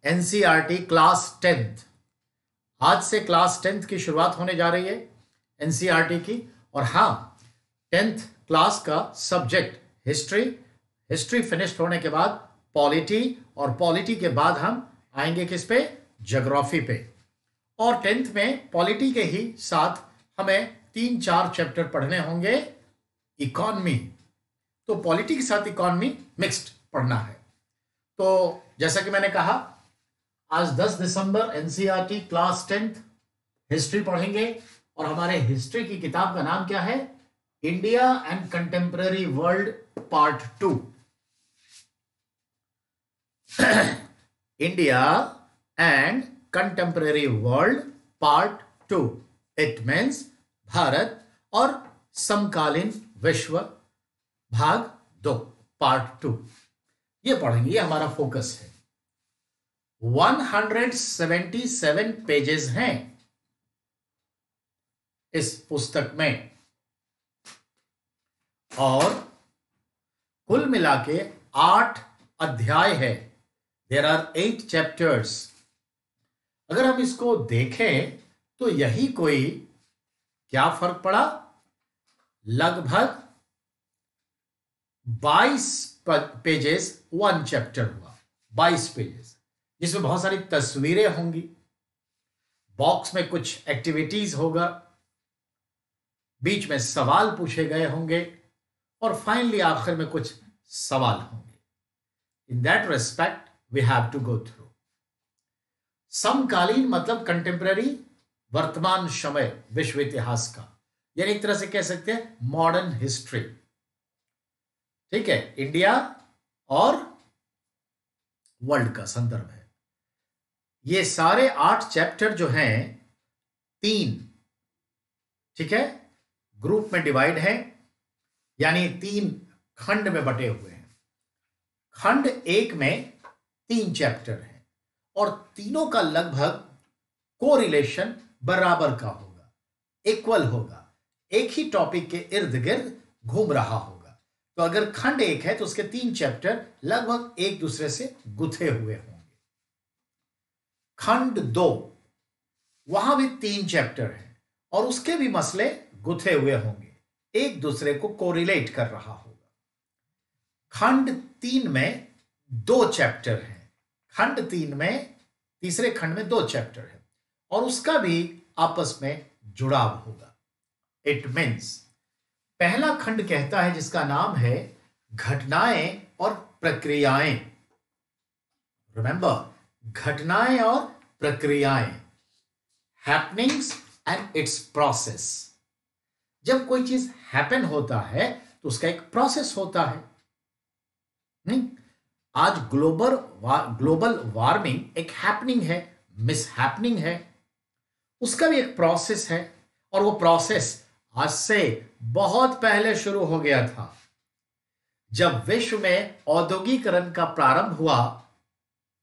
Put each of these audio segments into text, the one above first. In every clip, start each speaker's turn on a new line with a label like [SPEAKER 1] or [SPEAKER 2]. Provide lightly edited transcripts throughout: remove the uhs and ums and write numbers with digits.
[SPEAKER 1] NCERT class 10th। आज से class 10th की शुरुआत होने जा रही है एनसीईआरटी की। और हाँ, 10th क्लास का सब्जेक्ट हिस्ट्री, हिस्ट्री फिनिश्ड होने के बाद पॉलिटी, और पॉलिटी के बाद हम आएंगे किस पे? ज्योग्राफी पे। और 10th में पॉलिटी के ही साथ हमें 3-4 चैप्टर पढ़ने होंगे इकोनॉमी। तो पॉलिटी के साथ इकोनॉमी मिक्स्ड पढ़ना है। तो जैसा कि मैंने कहा, आज 10 दिसंबर एनसीईआरटी क्लास 10th हिस्ट्री पढ़ेंगे। और हमारे हिस्ट्री की किताब का नाम क्या है? India and contemporary world part 2। India and contemporary world part 2। It means Bharat और समकालीन विश्व भाग 2, पार्ट 2। ये पढ़ेंगे, ये हमारा फोकस है। 177 पेजेस हैं इस पुस्तक में, और कुल मिला के 8 अध्याय है। There are 8 chapters. अगर हम इसको देखें तो यही कोई क्या फर्क पड़ा? लगभग 22 पेजेस 1 चैप्टर हुआ। 22 पेजेस, जिसमें बहुत सारी तस्वीरें होंगी, बॉक्स में कुछ एक्टिविटीज होगा, बीच में सवाल पूछे गए होंगे, और फाइनली आखिर में कुछ सवाल होंगे। In that respect we have to go through. समकालीन मतलब कंटेम्पररी, वर्तमान समय विश्व इतिहास का, यानी एक तरह से कह सकते हैं मॉडर्न हिस्ट्री। ठीक है, इंडिया और वर्ल्ड का संदर्भ है। ये सारे 8 चैप्टर जो हैं 3, ठीक है, ग्रुप में डिवाइड है, यानी 3 खंड में बटे हुए हैं। खंड 1 में 3 चैप्टर हैं, और तीनों का लगभग कोरिलेशन बराबर का होगा, इक्वल होगा, एक ही टॉपिक के इर्द गिर्द घूम रहा होगा। तो अगर खंड 1 है तो उसके 3 चैप्टर लगभग एक दूसरे से गुथे हुए होंगे। खंड 2, वहां भी 3 चैप्टर हैं, और उसके भी मसले गुथे हुए होंगे, एक दूसरे को कोरिलेट कर रहा होगा। खंड 3 में 2 चैप्टर हैं। खंड 3 में, तीसरे खंड में 2 चैप्टर हैं, और उसका भी आपस में जुड़ाव होगा। इट मीन्स पहला खंड कहता है, जिसका नाम है घटनाएं और प्रक्रियाएं। रिमेंबर, घटनाएं और प्रक्रियाएं, हैपनिंग्स एंड इट्स प्रोसेस। जब कोई चीज हैपन होता है तो उसका एक प्रोसेस होता है। आज ग्लोबल वार्मिंग एक हैपनिंग है, मिस हैपनिंग है, उसका भी एक प्रोसेस है। और वो प्रोसेस आज से बहुत पहले शुरू हो गया था। जब विश्व में औद्योगिकरण का प्रारंभ हुआ,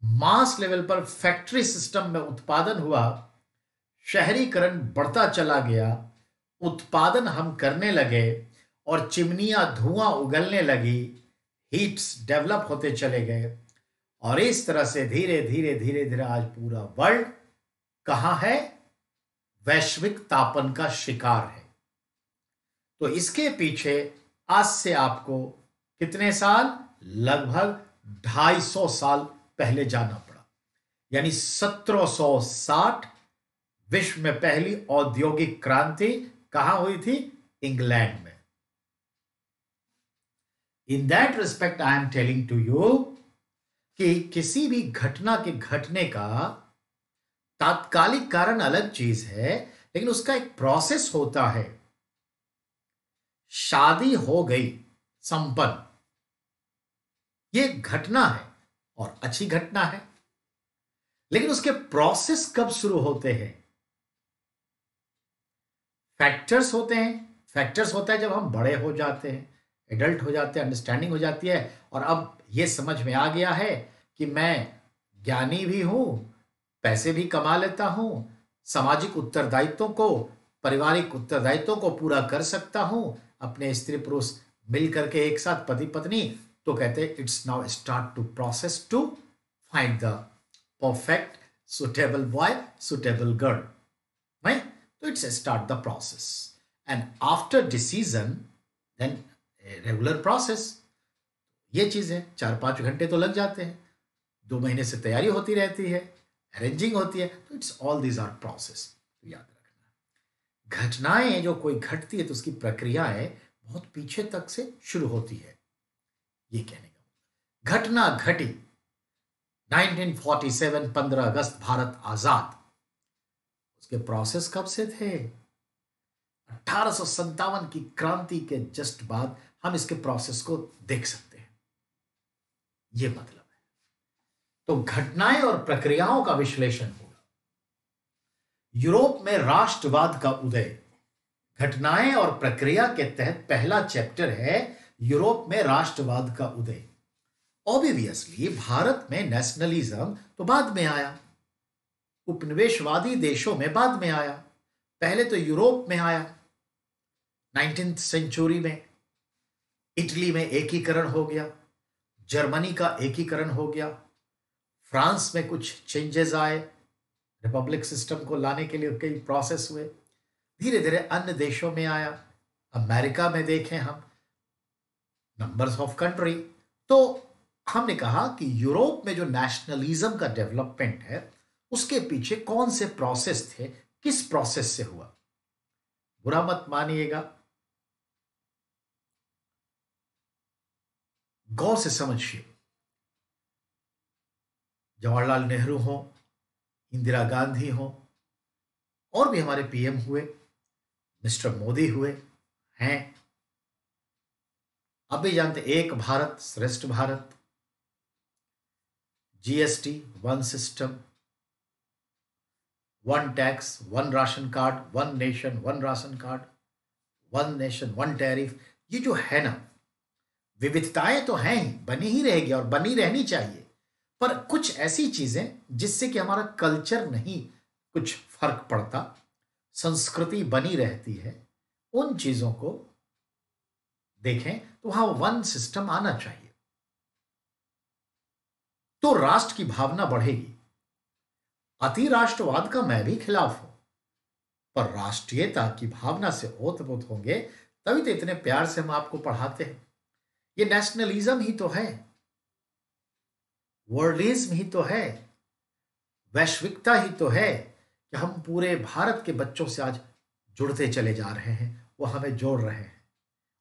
[SPEAKER 1] मास लेवल पर फैक्ट्री सिस्टम में उत्पादन हुआ, शहरीकरण बढ़ता चला गया, उत्पादन हम करने लगे, और चिमनियां धुआं उगलने लगी, हीट्स डेवलप होते चले गए, और इस तरह से धीरे धीरे धीरे धीरे आज पूरा वर्ल्ड कहां है? वैश्विक तापन का शिकार है। तो इसके पीछे आज से आपको कितने साल? लगभग 250 साल पहले जाना पड़ा, यानी 1760 विश्व में पहली औद्योगिक क्रांति कहां हुई थी? इंग्लैंड में। In that respect I am telling to you कि किसी भी घटना के घटने का तात्कालिक कारण अलग चीज है, लेकिन उसका एक प्रोसेस होता है। शादी हो गई, संपन्न, ये घटना है और अच्छी घटना है, लेकिन उसके प्रोसेस कब शुरू होते हैं? फैक्टर्स होते हैं। फैक्टर्स होता है जब हम बड़े हो जाते हैं, एडल्ट हो जाते हैं, अंडरस्टैंडिंग हो जाती है, और अब ये समझ में आ गया है कि मैं ज्ञानी भी हूं, पैसे भी कमा लेता हूं, सामाजिक उत्तरदायित्वों को, पारिवारिक उत्तरदायित्वों को पूरा कर सकता हूं, अपने स्त्री पुरुष मिल करके एक साथ पति पत्नी। तो कहते हैं it's now start to process to find the perfect, suitable boy, suitable girl, right? So it's a start the process, and after decision, then a regular process. ये चीज है, 4-5 घंटे तो लग जाते हैं, 2 महीने से तैयारी होती रहती है, अरेंजिंग होती है, तो it's all these are process. तो याद रखना, घटनाएं जो कोई घटती है तो उसकी प्रक्रियाएं बहुत पीछे तक से शुरू होती है। ये कहने का घटना घटी 1947, 15 अगस्त, भारत आजाद। उसके प्रोसेस कब से थे? 1857 की क्रांति के जस्ट बाद हम इसके प्रोसेस को देख सकते हैं। यह मतलब है, तो घटनाएं और प्रक्रियाओं का विश्लेषण होगा। यूरोप में राष्ट्रवाद का उदय, घटनाएं और प्रक्रिया के तहत पहला चैप्टर है यूरोप में राष्ट्रवाद का उदय। ऑब्वियसली भारत में नेशनलिज्म तो बाद में आया, उपनिवेशवादी देशों में बाद में आया, पहले तो यूरोप में आया। 19th सेंचुरी में इटली में एकीकरण हो गया, जर्मनी का एकीकरण हो गया, फ्रांस में कुछ चेंजेस आए, रिपब्लिक सिस्टम को लाने के लिए कई प्रोसेस हुए, धीरे धीरे अन्य देशों में आया, अमेरिका में देखें हम, नंबर्स ऑफ कंट्री। तो हमने कहा कि यूरोप में जो नेशनलिज्म का डेवलपमेंट है उसके पीछे कौन से प्रोसेस थे, किस प्रोसेस से हुआ। बुरा मत मानिएगा, गौर से समझिए। जवाहरलाल नेहरू हो, इंदिरा गांधी हो, और भी हमारे पीएम हुए, मिस्टर मोदी हुए हैं, अब भी जानते, एक भारत श्रेष्ठ Bharat, GST, one system, one tax, one ration card, one nation one ration card, one nation one tariff. ये जो है ना, विविधताएं तो हैं ही, बनी ही रहेगी और बनी रहनी चाहिए, पर कुछ ऐसी चीजें जिससे कि हमारा कल्चर नहीं कुछ फर्क पड़ता, संस्कृति बनी रहती है, उन चीजों को देखें तो वहां वन सिस्टम आना चाहिए, तो राष्ट्र की भावना बढ़ेगी। अति राष्ट्रवाद का मैं भी खिलाफ हूं, पर राष्ट्रीयता की भावना से ओतप्रोत होंगे तभी तो इतने प्यार से हम आपको पढ़ाते हैं। ये नेशनलिज्म ही तो है, वर्ल्डिज्म ही तो है, वैश्विकता ही तो है कि हम पूरे भारत के बच्चों से आज जुड़ते चले जा रहे हैं, वो हमें जोड़ रहे हैं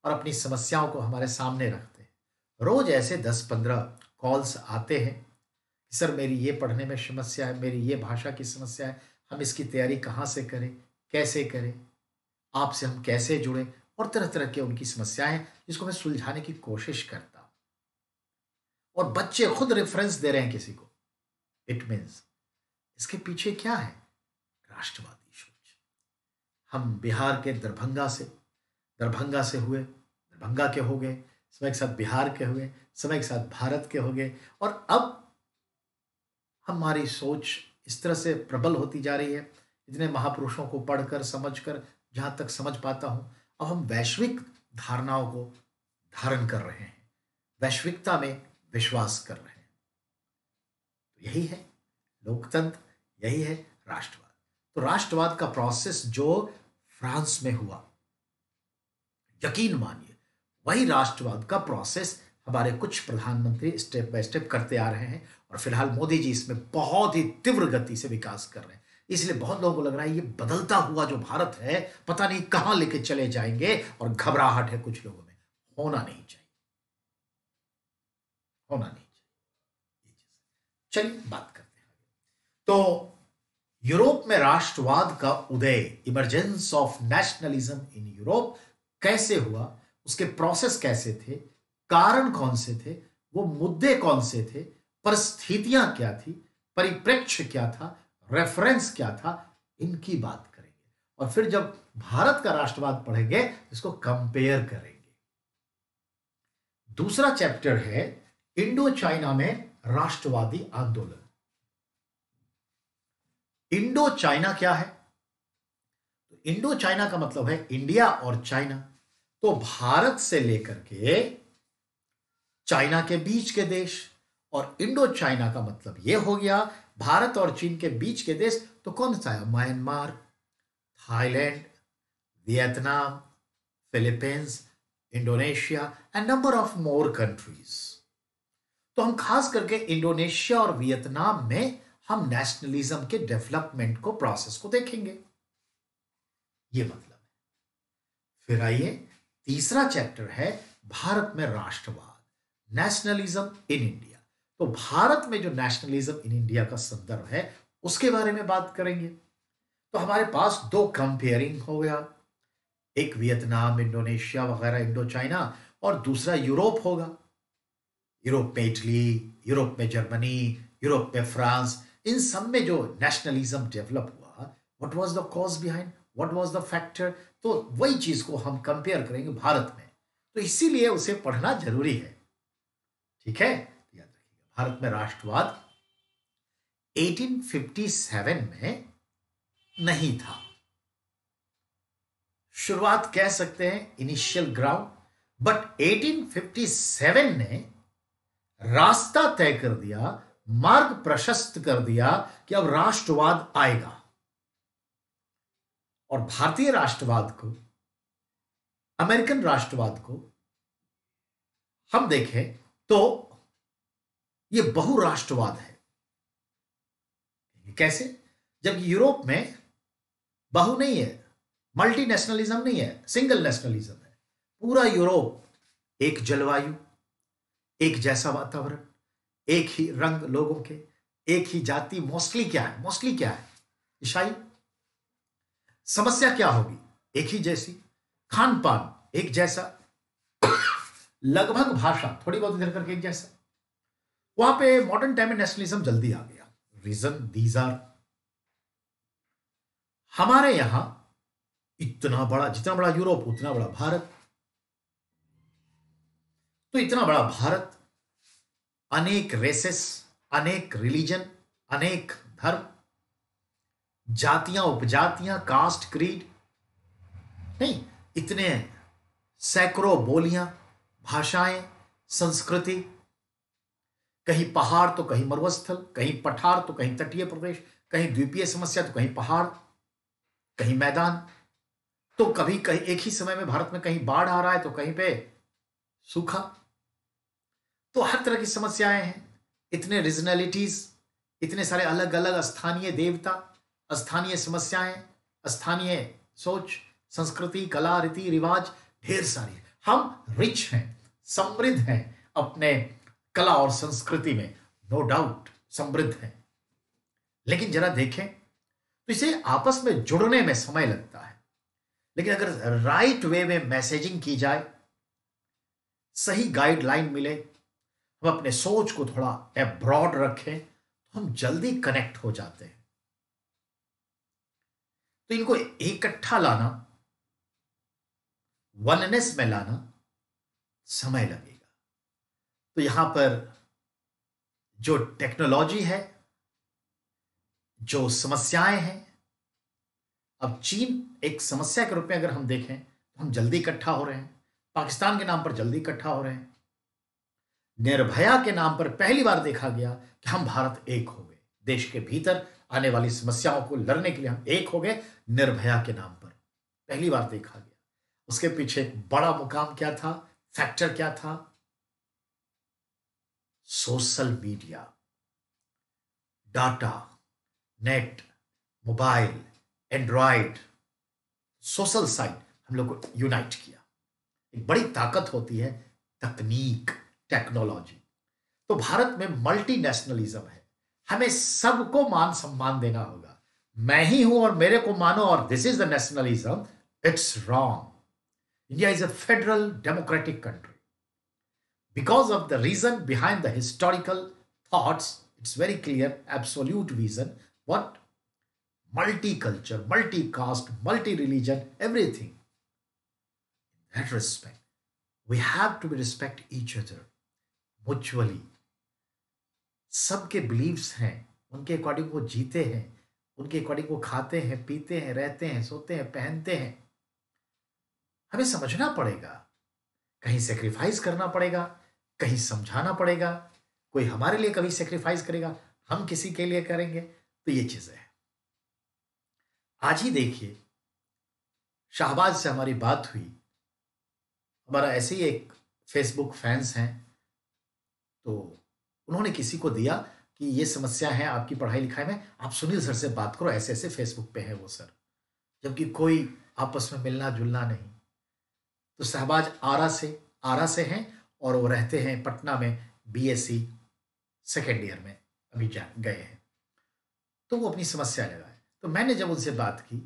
[SPEAKER 1] और अपनी समस्याओं को हमारे सामने रखते हैं। रोज ऐसे 10-15 कॉल्स आते हैं, सर मेरी ये पढ़ने में समस्या है, मेरी ये भाषा की समस्या है, हम इसकी तैयारी कहाँ से करें, कैसे करें, आपसे हम कैसे जुड़ें, और तरह तरह के उनकी समस्याएं जिसको मैं सुलझाने की कोशिश करता हूं। और बच्चे खुद रेफरेंस दे रहे हैं किसी को, इट मीन्स इसके पीछे क्या है? राष्ट्रवादी सोच। हम बिहार के दरभंगा से हुए, दरभंगा के हो गए, समय के साथ बिहार के हुए, समय के साथ भारत के हो गए, और अब हमारी सोच इस तरह से प्रबल होती जा रही है, इतने महापुरुषों को पढ़कर समझकर, जहां तक समझ पाता हूं, अब हम वैश्विक धारणाओं को धारण कर रहे हैं, वैश्विकता में विश्वास कर रहे हैं। तो यही है लोकतंत्र, यही है राष्ट्रवाद। तो राष्ट्रवाद का प्रोसेस जो फ्रांस में हुआ, यकीन मानिए वही राष्ट्रवाद का प्रोसेस हमारे कुछ प्रधानमंत्री स्टेप बाय स्टेप करते आ रहे हैं, और फिलहाल मोदी जी इसमें बहुत ही तीव्र गति से विकास कर रहे हैं। इसलिए बहुत लोगों को लग रहा है ये बदलता हुआ जो भारत है पता नहीं कहां लेके चले जाएंगे, और घबराहट है कुछ लोगों में। होना नहीं चाहिए, होना नहीं चाहिए। चलिए बात करते हैं। तो यूरोप में राष्ट्रवाद का उदय, emergence of nationalism in Europe कैसे हुआ, उसके प्रोसेस कैसे थे, कारण कौन से थे, वो मुद्दे कौन से थे, परिस्थितियां क्या थी, परिप्रेक्ष्य क्या था, रेफरेंस क्या था, इनकी बात करेंगे। और फिर जब भारत का राष्ट्रवाद पढ़ेंगे इसको कंपेयर करेंगे। दूसरा चैप्टर है इंडो चाइना में राष्ट्रवादी आंदोलन। इंडो चाइना क्या है? तो इंडो चाइना का मतलब है इंडिया और चाइना। तो भारत से लेकर के चाइना के बीच के देश, और इंडो चाइना का मतलब यह हो गया भारत और चीन के बीच के देश तो कौन सा है? Myanmar, Thailand, Vietnam, Philippines, Indonesia and number of more countries. तो हम खास करके इंडोनेशिया और वियतनाम में हम नेशनलिज्म के डेवलपमेंट को, प्रोसेस को देखेंगे। ये मतलब है। फिर आइए, तीसरा चैप्टर है भारत में राष्ट्रवाद, नेशनलिज्म इन इंडिया। तो भारत में जो नेशनलिज्म इन इंडिया का संदर्भ है उसके बारे में बात करेंगे। तो हमारे पास दो कंपेयरिंग हो गया, एक वियतनाम, इंडोनेशिया वगैरह, इंडो चाइना, और दूसरा यूरोप होगा। यूरोप में इटली, यूरोप में जर्मनी, यूरोप में फ्रांस, इन सब में जो नेशनलिज्म डेवलप हुआ, what was the cause behind, what was the factor, तो वही चीज को हम कंपेयर करेंगे भारत में। तो इसीलिए उसे पढ़ना जरूरी है। ठीक है, याद रखिएगा, भारत में राष्ट्रवाद 1857 में नहीं था। शुरुआत कह सकते हैं, इनिशियल ग्राउंड, बट 1857 ने रास्ता तय कर दिया, मार्ग प्रशस्त कर दिया कि अब राष्ट्रवाद आएगा। और भारतीय राष्ट्रवाद को, अमेरिकन राष्ट्रवाद को हम देखें तो यह बहुराष्ट्रवाद है। कैसे? जबकि यूरोप में बहु नहीं है, मल्टी नेशनलिज्म नहीं है, सिंगल नेशनलिज्म है। पूरा यूरोप एक जलवायु, एक जैसा वातावरण, एक ही रंग लोगों के, एक ही जाति। मोस्टली क्या है? ईसाई। समस्या क्या होगी? एक ही जैसी। खान पान एक जैसा, लगभग भाषा थोड़ी बहुत इधर करके एक जैसा। वहां पे मॉडर्न टाइम में नेशनलिज्म जल्दी आ गया। रीजन दीज आर, हमारे यहां इतना बड़ा, जितना बड़ा यूरोप उतना बड़ा भारत। तो इतना बड़ा भारत, अनेक रेसेस, अनेक रिलीजन, अनेक धर्म, जातियां, उपजातियां, कास्ट, क्रीड, नहीं, इतने सैकड़ों बोलियां, भाषाएं, संस्कृति, कहीं पहाड़ तो कहीं मरुस्थल, कहीं पठार तो कहीं तटीय प्रदेश, कहीं द्वीपीय समस्या तो कहीं पहाड़, कहीं मैदान। तो कभी कहीं एक ही समय में भारत में कहीं बाढ़ आ रहा है तो कहीं पे सूखा। तो हर तरह की समस्याएं हैं, इतने रीजनलिटीज, इतने सारे अलग अलग स्थानीय देवता, स्थानीय समस्याएं, स्थानीय सोच, संस्कृति, कला, रीति रिवाज, ढेर सारी। हम रिच हैं, समृद्ध हैं अपने कला और संस्कृति में, नो डाउट समृद्ध हैं। लेकिन जरा देखें तो इसे आपस में जुड़ने में समय लगता है। लेकिन अगर राइट वे में मैसेजिंग की जाए, सही गाइडलाइन मिले, हम अपने सोच को थोड़ा एब्रॉड रखें, तो हम जल्दी कनेक्ट हो जाते हैं। तो इनको इकट्ठा लाना, वननेस में लाना समय लगेगा। तो यहां पर जो टेक्नोलॉजी है, जो समस्याएं हैं, अब चीन एक समस्या के रूप में अगर हम देखें तो हम जल्दी इकट्ठा हो रहे हैं। पाकिस्तान के नाम पर जल्दी इकट्ठा हो रहे हैं। निर्भया के नाम पर पहली बार देखा गया कि हम भारत एक हो गए, देश के भीतर आने वाली समस्याओं को लड़ने के लिए हम एक हो गए। निर्भया के नाम पर पहली बार देखा गया। उसके पीछे एक बड़ा मुकाम क्या था, फैक्टर क्या था? Social media, data, net, mobile, Android, social site हम लोग को यूनाइट किया। एक बड़ी ताकत होती है तकनीक, टेक्नोलॉजी। तो भारत में मल्टी नेशनलिज्म है, हमें सबको मान सम्मान देना होगा। मैं ही हूं और मेरे को मानो और this is the nationalism, it's wrong. India is a federal democratic country. Because of the reason behind the historical thoughts, it's very clear, absolute vision. What? Multicultural, multi-caste, multi-religion, everything. In that respect, we have to respect each other mutually. सबके beliefs हैं, उनके according वो जीते हैं, उनके according वो खाते हैं, पीते हैं, रहते हैं, सोते हैं, पहनते हैं। हमें समझना पड़ेगा, कहीं सेक्रीफाइस करना पड़ेगा, कहीं समझाना पड़ेगा। कोई हमारे लिए कभी सेक्रीफाइस करेगा, हम किसी के लिए करेंगे, तो ये चीजें हैं। आज ही देखिए, शाहबाज से हमारी बात हुई, हमारा ऐसे ही एक फेसबुक फैंस हैं, तो उन्होंने किसी को दिया कि ये समस्या है आपकी पढ़ाई लिखाई में, आप सुनील सर से बात करो, ऐसे ऐसे फेसबुक पे है वो सर, जबकि कोई आपस में मिलना जुलना नहीं। तो शहबाज आरा से हैं और वो रहते हैं पटना में, बीएससी सेकेंड ईयर में अभी जा गए हैं। तो वो अपनी समस्या लगाए, तो मैंने जब उनसे बात की,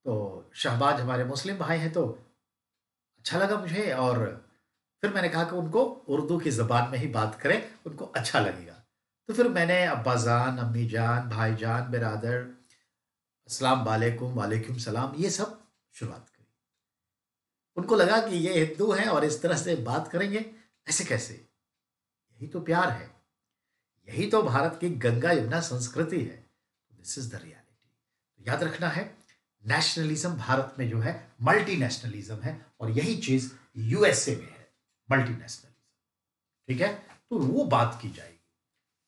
[SPEAKER 1] तो शहबाज हमारे मुस्लिम भाई हैं, तो अच्छा लगा मुझे, और फिर मैंने कहा कि उनको उर्दू की ज़बान में ही बात करें, उनको अच्छा लगेगा। तो फिर मैंने अब्बाजान, अम्मी जान, भाईजान, बिरादर, अस्सलाम वालेकुम, वालेकुम सलाम, ये सब शुरुआत करी। उनको लगा कि ये हिंदू हैं और इस तरह से बात करेंगे, ऐसे कैसे? यही तो प्यार है, यही तो भारत की गंगा यमुना संस्कृति है। This is the reality. याद रखना है, नेशनलिज्म भारत में जो है मल्टी नेशनलिज्म है, और यही चीज यूएसए में है, मल्टी नेशनलिज्म। ठीक है, तो वो बात की जाएगी।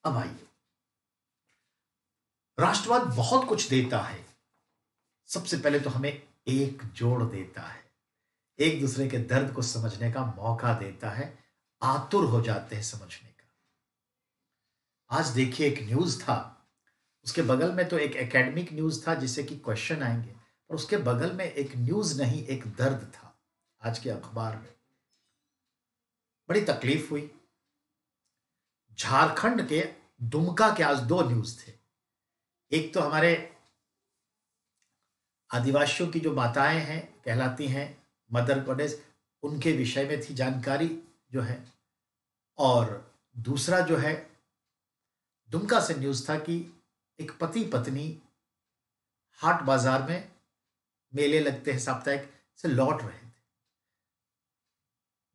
[SPEAKER 1] अब आइए, राष्ट्रवाद बहुत कुछ देता है। सबसे पहले तो हमें एक जोड़ देता है, एक दूसरे के दर्द को समझने का मौका देता है, आतुर हो जाते हैं समझने का। आज देखिए, एक न्यूज था, उसके बगल में तो एक एकेडमिक न्यूज था जिससे कि क्वेश्चन आएंगे, और उसके बगल में एक न्यूज नहीं, एक दर्द था। आज के अखबार में बड़ी तकलीफ हुई। झारखंड के दुमका के आज दो न्यूज थे। एक तो हमारे आदिवासियों की जो माताएं हैं, कहलाती हैं मदर गॉडेस, उनके विषय में थी जानकारी जो है, और दूसरा जो है दुमका से न्यूज था कि एक पति पत्नी हाट बाजार में, मेले लगते हैं साप्ताहिक, से लौट रहे थे।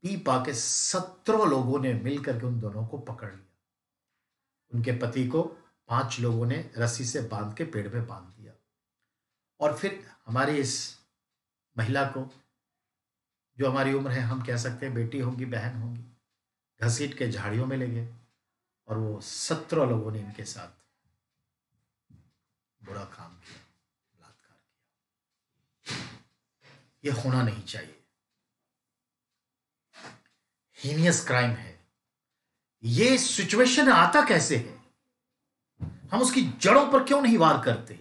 [SPEAKER 1] पी पा के 17 लोगों ने मिलकर के उन दोनों को पकड़ लिया। उनके पति को 5 लोगों ने रस्सी से बांध के पेड़ पे बांध दिया, और फिर हमारी इस महिला को, जो हमारी उम्र है, हम कह सकते हैं बेटी होंगी, बहन होंगी, घसीट के झाड़ियों में ले गए, और वो 17 लोगों ने इनके साथ बुरा काम किया, बलात्कार किया। ये होना नहीं चाहिए, हीनियस क्राइम है। ये सिचुएशन आता कैसे है? हम उसकी जड़ों पर क्यों नहीं वार करते?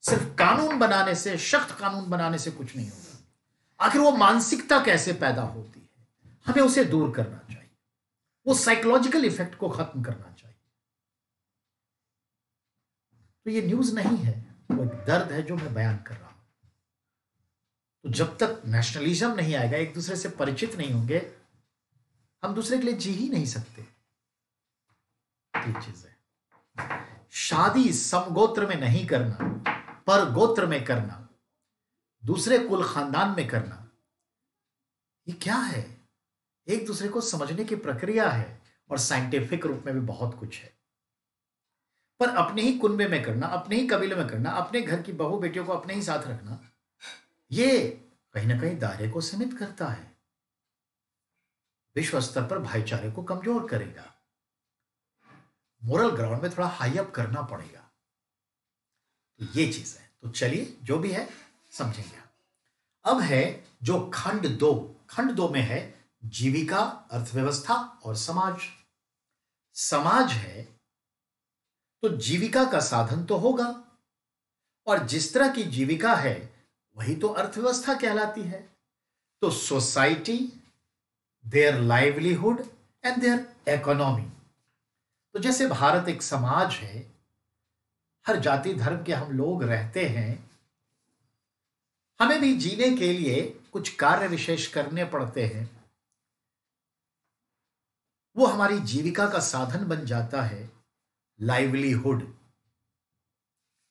[SPEAKER 1] सिर्फ कानून बनाने से, सख्त कानून बनाने से कुछ नहीं होगा। आखिर वो मानसिकता कैसे पैदा होती है? हमें उसे दूर करना चाहिए, वो साइकोलॉजिकल इफेक्ट को खत्म करना चाहिए। तो ये न्यूज नहीं है, वो एक दर्द है जो मैं बयान कर रहा हूं। तो जब तक नेशनलिज्म नहीं आएगा, एक दूसरे से परिचित नहीं होंगे, हम दूसरे के लिए जी ही नहीं सकते। चीज है, शादी समगोत्र में नहीं करना, पर गोत्र में करना, दूसरे कुल खानदान में करना, ये क्या है? एक दूसरे को समझने की प्रक्रिया है, और साइंटिफिक रूप में भी बहुत कुछ है। पर अपने ही कुनबे में करना, अपने ही कबीले में करना, अपने घर की बहू बेटियों को अपने ही साथ रखना, ये कहीं ना कहीं दायरे को सीमित करता है, विश्व स्तर पर भाईचारे को कमजोर करेगा। मोरल ग्राउंड में थोड़ा हाई अप करना पड़ेगा। तो ये चीज है। तो चलिए, जो भी है समझेंगे। अब है जो खंड 2। खंड 2 में है जीविका, अर्थव्यवस्था और समाज। समाज है तो जीविका का साधन तो होगा, और जिस तरह की जीविका है वही तो अर्थव्यवस्था कहलाती है। तो society, their livelihood and there economy. तो जैसे भारत एक समाज है, हर जाति धर्म के हम लोग रहते हैं, हमें भी जीने के लिए कुछ कार्य विशेष करने पड़ते हैं, वो हमारी जीविका का साधन बन जाता है, लाइवलीहुड।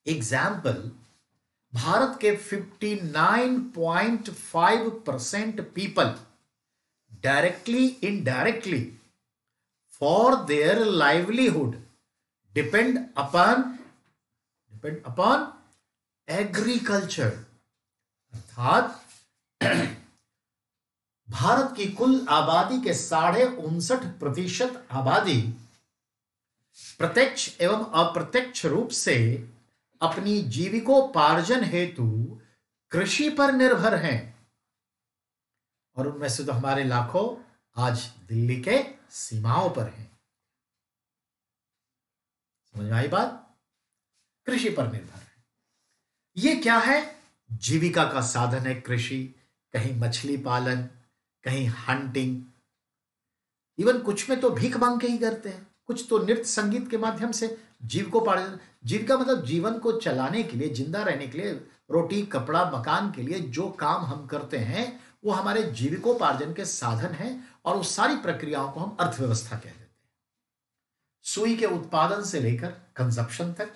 [SPEAKER 1] एग्जाम्पल, भारत के 59.5% people directly indirectly for their livelihood depend upon agriculture. अर्थात भारत की कुल आबादी के 59.5% आबादी प्रत्यक्ष एवं अप्रत्यक्ष रूप से अपनी जीविकोपार्जन हेतु कृषि पर निर्भर हैं, और उनमें से तो हमारे लाखों आज दिल्ली के सीमाओं पर हैं। समझ में आई बात? कृषि पर निर्भर है। ये क्या है? जीविका का साधन है कृषि। कहीं मछली पालन, कहीं हंटिंग, इवन कुछ में तो भीख मांग के ही करते हैं, कुछ तो नृत्य संगीत के माध्यम से जीविकोपार्जन। जीविका मतलब जीवन को चलाने के लिए, जिंदा रहने के लिए, रोटी कपड़ा मकान के लिए जो काम हम करते हैं वो हमारे जीविकोपार्जन के साधन हैं, और उस सारी प्रक्रियाओं को हम अर्थव्यवस्था कहते हैं। सुई के उत्पादन से लेकर कंजप्शन तक,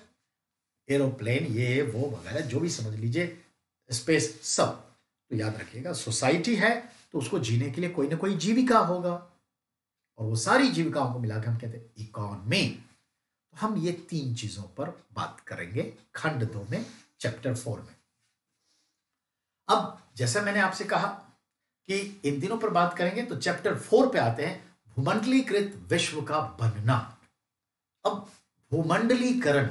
[SPEAKER 1] एरोप्लेन ये वो वगैरह जो भी समझ लीजिए, स्पेस, सब। तो याद रखिएगा, सोसाइटी है तो उसको जीने के लिए कोई ना कोई जीविका होगा, और वो सारी जीविकाओं को मिलाकर हम कहते हैं इकोनॉमी। तो हम ये 3 चीजों पर बात करेंगे खंड 2 में, चैप्टर 4 में। अब जैसे मैंने आपसे कहा कि इन दिनों पर बात करेंगे, तो चैप्टर 4 पे आते हैं, भूमंडलीकृत विश्व का बनना। अब भूमंडलीकरण,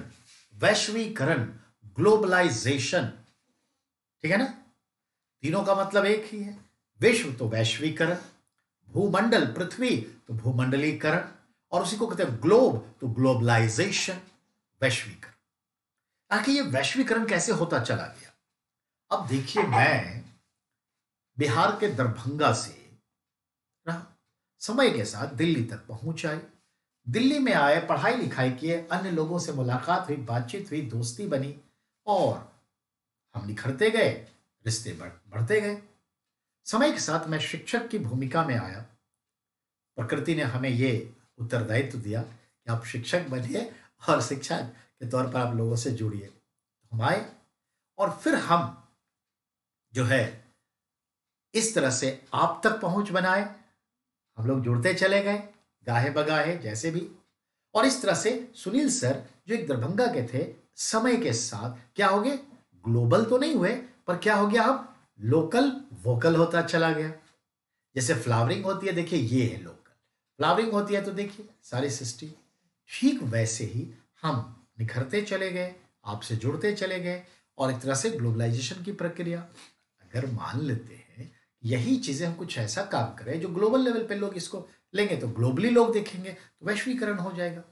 [SPEAKER 1] वैश्वीकरण, ग्लोबलाइजेशन, ठीक है ना? तीनों का मतलब एक ही है। विश्व तो वैश्वीकरण, भूमंडल पृथ्वी तो भूमंडलीकरण, और उसी को कहते हैं ग्लोब तो ग्लोबलाइजेशन, वैश्वीकरण। आखिर ये वैश्वीकरण कैसे होता चला गया? अब देखिए, मैं बिहार के दरभंगा से रहा, समय के साथ दिल्ली तक पहुंच आए। दिल्ली में आए, पढ़ाई लिखाई किए, अन्य लोगों से मुलाकात हुई, बातचीत हुई, दोस्ती बनी, और हम निखरते गए, रिश्ते बढ़ते गए। समय के साथ मैं शिक्षक की भूमिका में आया। प्रकृति ने हमें ये उत्तरदायित्व दिया कि आप शिक्षक बनिए और शिक्षा के तौर पर आप लोगों से जुड़िए। हम आए, और फिर हम जो है इस तरह से आप तक पहुंच बनाए। हम लोग जुड़ते चले गए, गाहे बगाहे जैसे भी। और इस तरह से सुनील सर जो एक दरभंगा के थे, समय के साथ क्या हो गए? ग्लोबल तो नहीं हुए, पर क्या हो गया? अब लोकल वोकल होता चला गया। जैसे फ्लावरिंग होती है, देखिए ये है लोकल, फ्लावरिंग होती है तो देखिए सारी सृष्टि। ठीक वैसे ही हम निखरते चले गए, आपसे जुड़ते चले गए, और एक तरह से ग्लोबलाइजेशन की प्रक्रिया। अगर मान लेते हैं यही चीजें हम कुछ ऐसा काम करें जो ग्लोबल लेवल पे लोग इसको लेंगे, तो ग्लोबली लोग देखेंगे, तो वैश्वीकरण हो जाएगा।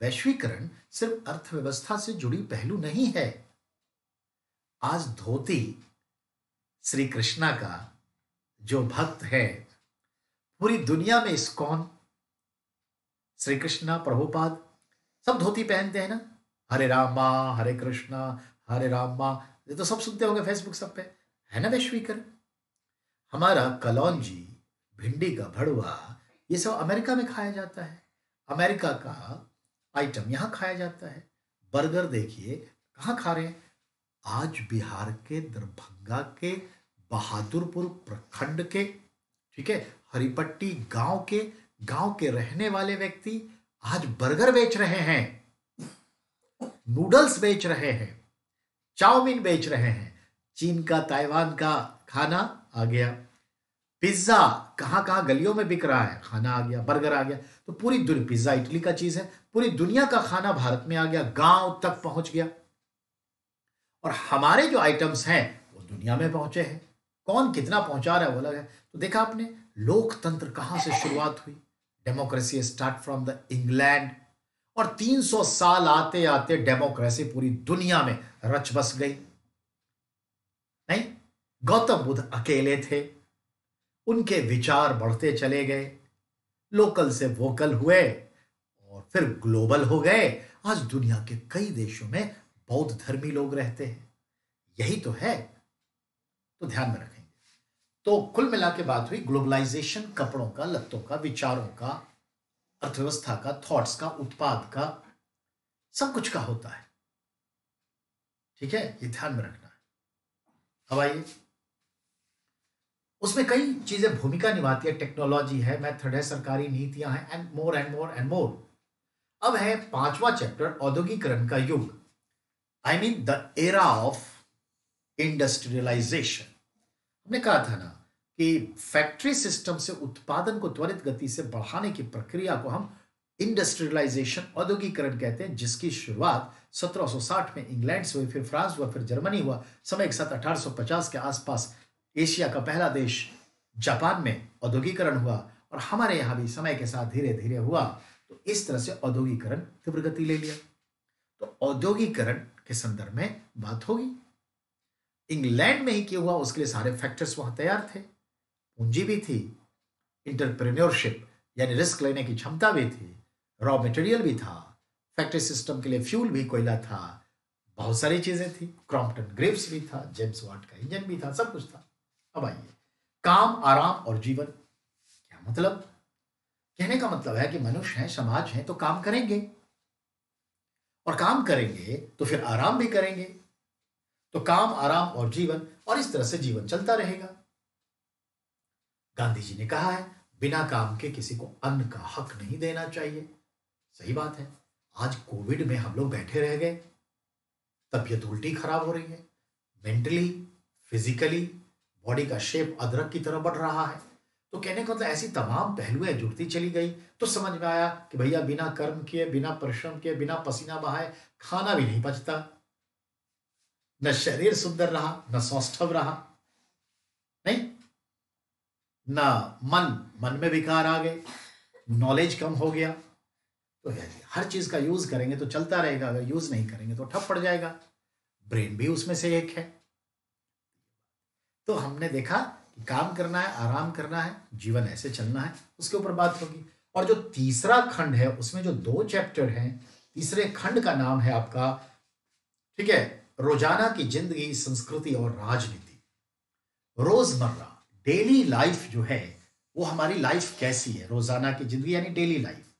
[SPEAKER 1] वैश्वीकरण सिर्फ अर्थव्यवस्था से जुड़ी पहलू नहीं है। आज धोती श्री कृष्णा का जो भक्त है, पूरी दुनिया में इस्कॉन, श्री कृष्णा, प्रभुपाद, सब धोती पहनते हैं ना। हरे रामा हरे कृष्णा हरे रामा, ये तो सब सुनते होंगे फेसबुक सब पे, है ना वैश्वीकरण। हमारा कलौंजी, भिंडी का भड़वा, ये सब अमेरिका में खाया जाता है। अमेरिका का आइटम यहां खाया जाता है। बर्गर देखिए कहां खा रहे हैं? आज बिहार के दरभंगा के बहादुरपुर प्रखंड के, ठीक है, हरिपट्टी गांव के रहने वाले व्यक्ति आज बर्गर बेच रहे हैं, नूडल्स बेच रहे हैं, चाउमीन बेच रहे हैं। चीन का, ताइवान का खाना आ गया, पिज्जा कहां कहां गलियों में बिक रहा है, खाना आ गया, बर्गर आ गया। तो पूरी दुनिया, पिज्जा इटली का चीज है, पूरी दुनिया का खाना भारत में आ गया, गांव तक पहुंच गया। और हमारे जो आइटम्स हैं वो दुनिया में पहुंचे हैं। कौन कितना पहुंचा रहा है वो अलग है। तो देखा आपने लोकतंत्र कहां से शुरुआत हुई? Democracy start from the England, और 300 साल आते आते डेमोक्रेसी पूरी दुनिया में रच बस गई। नहीं, गौतम बुद्ध अकेले थे, उनके विचार बढ़ते चले गए, लोकल से वोकल हुए, और फिर ग्लोबल हो गए। आज दुनिया के कई देशों में बौद्ध धर्मी लोग रहते हैं। यही तो है, तो ध्यान में रखेंगे। तो कुल मिला के बात हुई ग्लोबलाइजेशन, कपड़ों का, लत्तों का, विचारों का, अर्थव्यवस्था का, थॉट्स का, उत्पाद का, सब कुछ का होता है। ठीक है, ये ध्यान में रखना है। अब आइए, उसमें कई चीजें भूमिका निभाती है। टेक्नोलॉजी है, मेथड है, सरकारी नीतियां हैं, and more and more and more. अब है 5वां चैप्टर, औद्योगिकरण का युग, I mean the era of industrialisation. हमने कहा था ना कि फैक्ट्री सिस्टम से उत्पादन को त्वरित गति से बढ़ाने की प्रक्रिया को हम इंडस्ट्रियलाइजेशन, औद्योगिकरण कहते हैं, जिसकी शुरुआत 1760 में इंग्लैंड से हुई, फिर फ्रांस हुआ, फिर जर्मनी हुआ। समय के साथ 1850 के आसपास एशिया का पहला देश जापान में औद्योगिकरण हुआ, और हमारे यहाँ भी समय के साथ धीरे धीरे हुआ। तो इस तरह से औद्योगिकरण तीव्र गति ले लिया। तो औद्योगिकरण के संदर्भ में बात होगी। इंग्लैंड में ही क्यों हुआ, उसके लिए सारे फैक्टर्स वहां तैयार थे, पूंजी भी थी, इंटरप्रेन्योरशिप यानी रिस्क लेने की क्षमता भी थी, रॉ मटेरियल भी था, फैक्ट्री सिस्टम के लिए फ्यूल भी, कोयला था, बहुत सारी चीजें थी, क्रॉम्पटन ग्रेव्स भी था, जेम्स वाट का इंजन भी था, सब कुछ था। अब आइए, काम, आराम और जीवन, क्या मतलब? कहने का मतलब है कि मनुष्य है, समाज है, तो काम करेंगे, और काम करेंगे तो फिर आराम भी करेंगे। तो काम, आराम और जीवन, और इस तरह से जीवन चलता रहेगा। गांधी जी ने कहा है, बिना काम के किसी को अन्न का हक नहीं देना चाहिए। सही बात है। आज कोविड में हम लोग बैठे रह गए, तबीयत उल्टी खराब हो रही है, मेंटली, फिजिकली बॉडी का शेप अदरक की तरह बढ़ रहा है। तो कहने का मतलब ऐसी तमाम पहलुएं जुड़ती चली गई, तो समझ में आया कि भैया बिना कर्म किए, बिना परिश्रम किए, बिना पसीना बहाए खाना भी नहीं पचता। न शरीर सुंदर रहा, न सौष्ठव रहा, नहीं, ना मन में विकार आ गए, नॉलेज कम हो गया। तो हर चीज का यूज करेंगे तो चलता रहेगा, अगर यूज नहीं करेंगे तो ठप पड़ जाएगा। ब्रेन भी उसमें से एक है। तो हमने देखा कि काम करना है, आराम करना है, जीवन ऐसे चलना है, उसके ऊपर बात होगी। और जो तीसरा खंड है, उसमें जो 2 चैप्टर हैं, तीसरे खंड का नाम है आपका, ठीक है, रोजाना की जिंदगी, संस्कृति और राजनीति। रोजमर्रा, डेली लाइफ जो है, वो हमारी लाइफ कैसी है, रोजाना की जिंदगी यानी डेली लाइफ,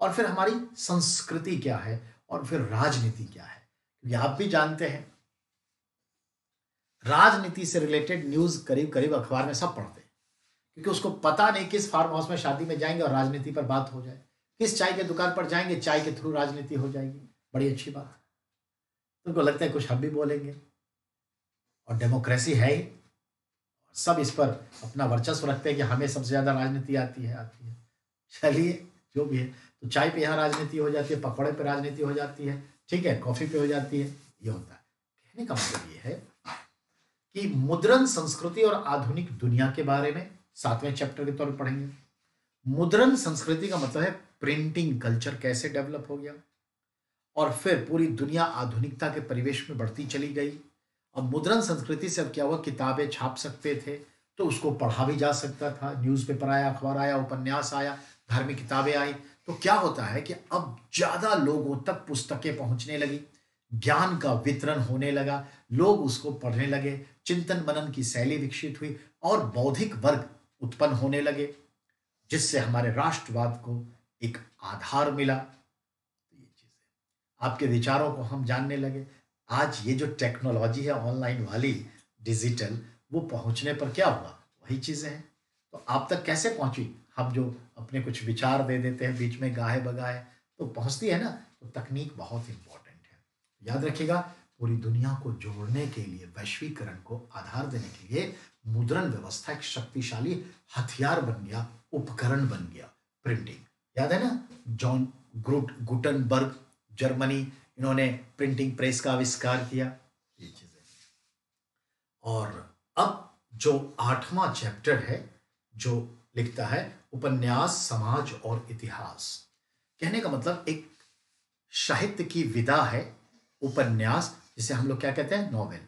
[SPEAKER 1] और फिर हमारी संस्कृति क्या है, और फिर राजनीति क्या है। क्योंकि आप भी जानते हैं, राजनीति से रिलेटेड न्यूज करीब करीब अखबार में सब पढ़ते हैं, क्योंकि उसको पता नहीं किस फार्म हाउस में शादी में जाएंगे और राजनीति पर बात हो जाए, किस चाय के दुकान पर जाएंगे, चाय के थ्रू राजनीति हो जाएगी। बड़ी अच्छी बात है। तुमको लगता है कुछ हम भी बोलेंगे, और डेमोक्रेसी है ही, सब इस पर अपना वर्चस्व रखते हैं कि हमें सबसे ज्यादा राजनीति आती है। चलिए, जो भी है, तो चाय पे यहाँ राजनीति हो जाती है, पकौड़े पे राजनीति हो जाती है, ठीक है, कॉफी पे हो जाती है, ये होता है। कहने का मतलब ये है कि मुद्रण संस्कृति और आधुनिक दुनिया के बारे में 7वें चैप्टर के तौर पर पढ़ेंगे। मुद्रण संस्कृति का मतलब है प्रिंटिंग कल्चर कैसे डेवलप हो गया, और फिर पूरी दुनिया आधुनिकता के परिवेश में बढ़ती चली गई। अब मुद्रण संस्कृति से अब क्या हुआ, किताबें छाप सकते थे, तो उसको पढ़ा भी जा सकता था, न्यूज़पेपर आया, अखबार आया, उपन्यास आया, धार्मिक किताबें आई। तो क्या होता है कि अब ज्यादा लोगों तक पुस्तकें पहुंचने लगी, ज्ञान का वितरण होने लगा, लोग उसको पढ़ने लगे, चिंतन मनन की शैली विकसित हुई, और बौद्धिक वर्ग उत्पन्न होने लगे, जिससे हमारे राष्ट्रवाद को एक आधार मिला। तो ये चीजें, आपके विचारों को हम जानने लगे। आज ये जो टेक्नोलॉजी है ऑनलाइन वाली, डिजिटल, वो पहुंचने पर क्या हुआ, वही चीजें हैं। तो आप तक कैसे पहुंची, हम जो अपने कुछ विचार दे देते हैं बीच में गाहे बगाए, तो पहुंचती है ना। तो तकनीक बहुत इंपॉर्टेंट है, याद रखिएगा। पूरी दुनिया को जोड़ने के लिए, वैश्वीकरण को आधार देने के लिए मुद्रण व्यवस्था एक शक्तिशाली हथियार बन गया, उपकरण बन गया, प्रिंटिंग। याद है ना, जॉन गुटनबर्ग, जर्मनी, इन्होंने प्रिंटिंग प्रेस का आविष्कार किया, ये चीजें। और अब जो 8वां चैप्टर है, जो लिखता है उपन्यास, समाज और इतिहास। कहने का मतलब एक साहित्य की विधा है उपन्यास, जिसे हम लोग क्या कहते हैं, नॉवेल।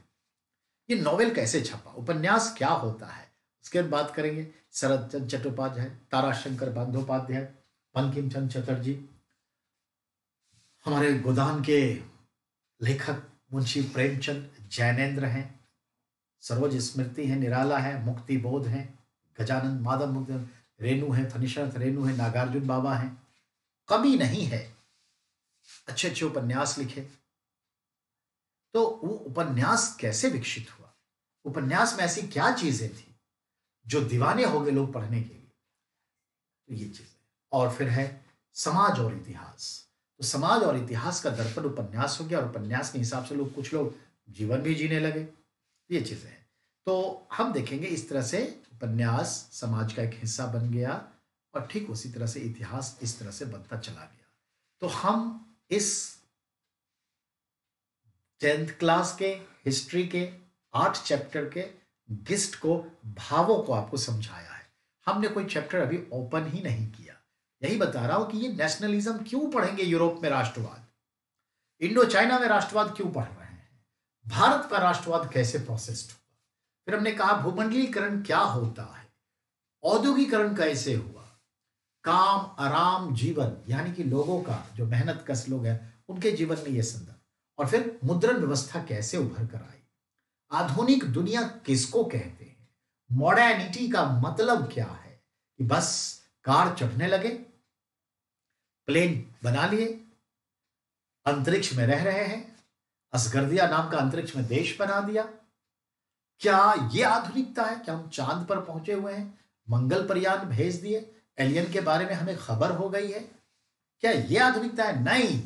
[SPEAKER 1] ये नॉवेल कैसे छपा, उपन्यास क्या होता है, उसके बाद बात करेंगे। शरद चंद्र चट्टोपाध्याय, ताराशंकर बंदोपाध्याय, बंकिम चंद्र चटर्जी, हमारे गोदान के लेखक मुंशी प्रेमचंद, जैनेन्द्र हैं, सरोज स्मृति है, निराला है, मुक्ति बोध है, गजानंद माधव मुक्ति, रेणु है, फणीश्वरनाथ रेणु है, नागार्जुन बाबा है। कमी नहीं है, अच्छे अच्छे उपन्यास लिखे। तो वो उपन्यास कैसे विकसित हुआ, उपन्यास में ऐसी क्या चीजें थी जो दीवाने हो गए लोग पढ़ने के लिए, तो ये चीजें। और फिर है समाज और इतिहास। तो समाज और इतिहास का दर्पण उपन्यास हो गया, और उपन्यास के हिसाब से लोग, कुछ लोग जीवन भी जीने लगे, ये चीजें हैं। तो हम देखेंगे इस तरह से उपन्यास समाज का एक हिस्सा बन गया, और ठीक उसी तरह से इतिहास इस तरह से बनता चला गया। तो हम इस 10th क्लास के हिस्ट्री के 8 चैप्टर के गिस्ट को, भावों को आपको समझाया है। हमने कोई चैप्टर अभी ओपन ही नहीं किया। यही बता रहा हूं कि ये नेशनलिज्म क्यों पढ़ेंगे, यूरोप में राष्ट्रवाद, इंडो चाइना में राष्ट्रवाद क्यों पढ़ रहे हैं, भारत का राष्ट्रवाद कैसे प्रोसेस्ड हुआ। फिर हमने कहा भूमंडलीकरण क्या होता है, औद्योगिकरण कैसे हुआ, काम आराम जीवन यानी कि लोगों का जो मेहनत कश लोग हैं उनके जीवन में यह संदर्भ, और फिर मुद्रण व्यवस्था कैसे उभर कर आई, आधुनिक दुनिया किसको कहते हैं, मॉडर्निटी का मतलब क्या है कि बस कार चढ़ने लगे, प्लेन बना लिए, अंतरिक्ष में रह रहे हैं, असगर्दिया नाम का अंतरिक्ष में देश बना दिया। क्या यह आधुनिकता है? क्या हम चांद पर पहुंचे हुए हैं, मंगल पर यान भेज दिए, एलियन के बारे में हमें खबर हो गई है? क्या यह आधुनिकता है? नहीं।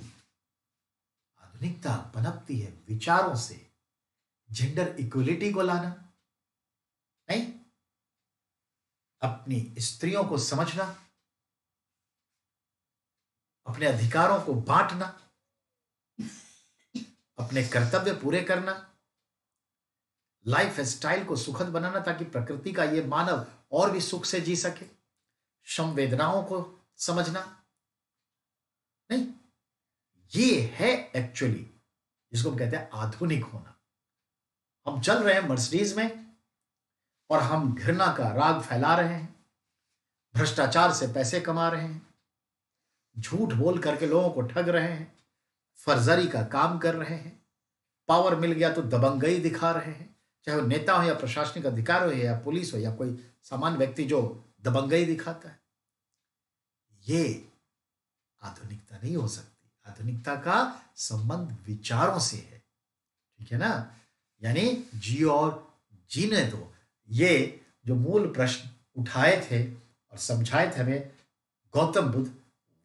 [SPEAKER 1] आधुनिकता पनपती है विचारों से, जेंडर इक्वलिटी को लाना, नहीं, अपनी स्त्रियों को समझना, अपने अधिकारों को बांटना, अपने कर्तव्य पूरे करना, लाइफ स्टाइल को सुखद बनाना ताकि प्रकृति का ये मानव और भी सुख से जी सके, संवेदनाओं को समझना। नहीं, ये है एक्चुअली जिसको हम कहते हैं आधुनिक होना। हम चल रहे हैं मर्सिडीज में और हम घृणा का राग फैला रहे हैं, भ्रष्टाचार से पैसे कमा रहे हैं, झूठ बोल करके लोगों को ठग रहे हैं, फर्जरी का काम कर रहे हैं, पावर मिल गया तो दबंगई दिखा रहे हैं, चाहे वो नेता हो या प्रशासनिक अधिकारी हो या पुलिस हो या कोई सामान्य व्यक्ति जो दबंगई दिखाता है। ये आधुनिकता नहीं हो सकती। आधुनिकता का संबंध विचारों से है, ठीक है ना। यानी जियो और जीने दो, ये जो मूल प्रश्न उठाए थे और समझाए थे हमें गौतम बुद्ध,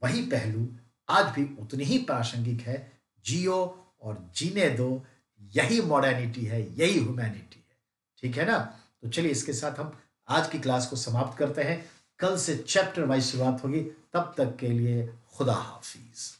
[SPEAKER 1] वही पहलू आज भी उतनी ही प्रासंगिक है। जियो और जीने दो, यही मॉडर्निटी है, यही ह्यूमैनिटी है, ठीक है ना। तो चलिए इसके साथ हम आज की क्लास को समाप्त करते हैं। कल से चैप्टर वाइज शुरुआत होगी। तब तक के लिए खुदा हाफिज।